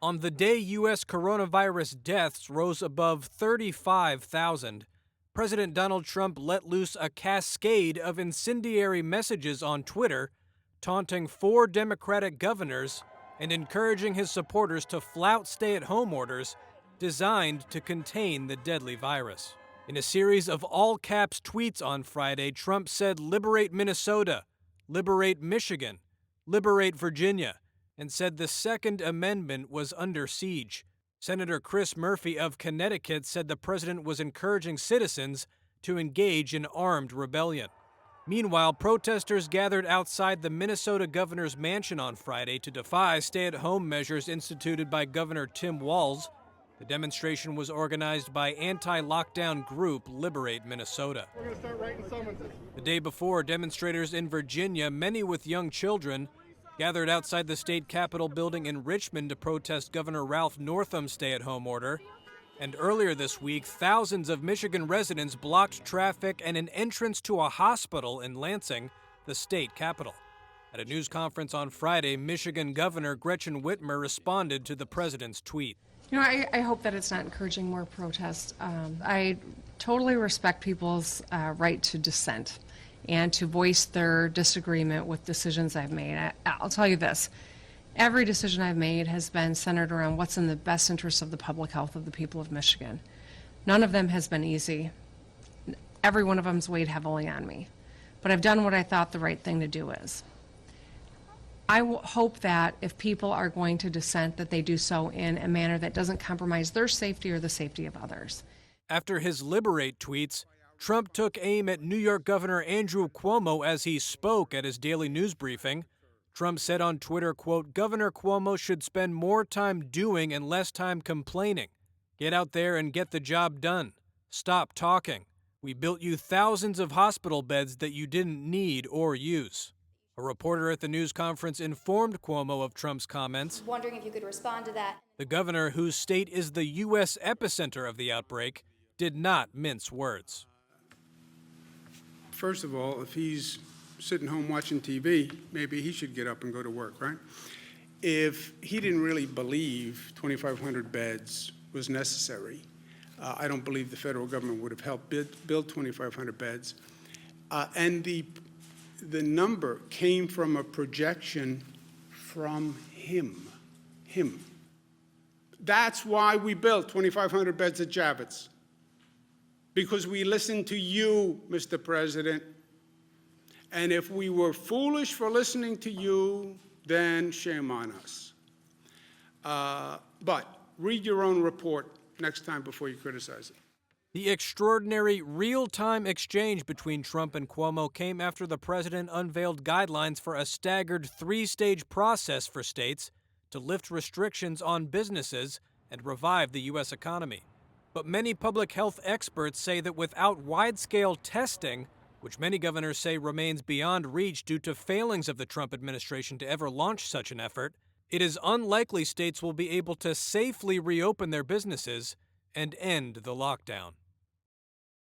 On the day U.S. coronavirus deaths rose above 35,000, President Donald Trump let loose a cascade of incendiary messages on Twitter, taunting 4 Democratic governors and encouraging his supporters to flout stay-at-home orders designed to contain the deadly virus. In a series of all-caps tweets on Friday, Trump said, "Liberate Minnesota, liberate Michigan, liberate Virginia," and said the Second Amendment was under siege. Senator Chris Murphy of Connecticut said the president was encouraging citizens to engage in armed rebellion. Meanwhile, protesters gathered outside the Minnesota governor's mansion on Friday to defy stay-at-home measures instituted by Governor Tim Walz. The demonstration was organized by anti-lockdown group Liberate Minnesota. We're going to start writing summonses. The day before, demonstrators in Virginia, many with young children, gathered outside the state capitol building in Richmond to protest Governor Ralph Northam's stay-at-home order. And earlier this week, thousands of Michigan residents blocked traffic and an entrance to a hospital in Lansing, the state capital. At a news conference on Friday, Michigan Governor Gretchen Whitmer responded to the president's tweet. I hope that it's not encouraging more protests. I totally respect people's right to dissent and to voice their disagreement with decisions I've made. I'll tell you this. Every decision I've made has been centered around what's in the best interest of the public health of the people of Michigan. None of them has been easy. Every one of them's weighed heavily on me. But I've done what I thought the right thing to do is. I hope that if people are going to dissent, that they do so in a manner that doesn't compromise their safety or the safety of others. After his Liberate tweets, Trump took aim at New York Governor Andrew Cuomo as he spoke at his daily news briefing. Trump said on Twitter, quote, "Governor Cuomo should spend more time doing and less time complaining. Get out there and get the job done. Stop talking. We built you thousands of hospital beds that you didn't need or use." A reporter at the news conference informed Cuomo of Trump's comments. Wondering if you could respond to that. The governor, whose state is the U.S. epicenter of the outbreak, did not mince words. First of all, if he's sitting home watching TV, maybe he should get up and go to work, right? If he didn't really believe 2,500 beds was necessary, I don't believe the federal government would have helped build 2,500 beds. And the number came from a projection from him. That's why we built 2,500 beds at Javits. Because we listened to you, Mr. President. And if we were foolish for listening to you, then shame on us. But read your own report next time before you criticize it. The extraordinary real-time exchange between Trump and Cuomo came after the president unveiled guidelines for a staggered 3-stage process for states to lift restrictions on businesses and revive the U.S. economy. But many public health experts say that without wide-scale testing, which many governors say remains beyond reach due to failings of the Trump administration to ever launch such an effort, it is unlikely states will be able to safely reopen their businesses and end the lockdown.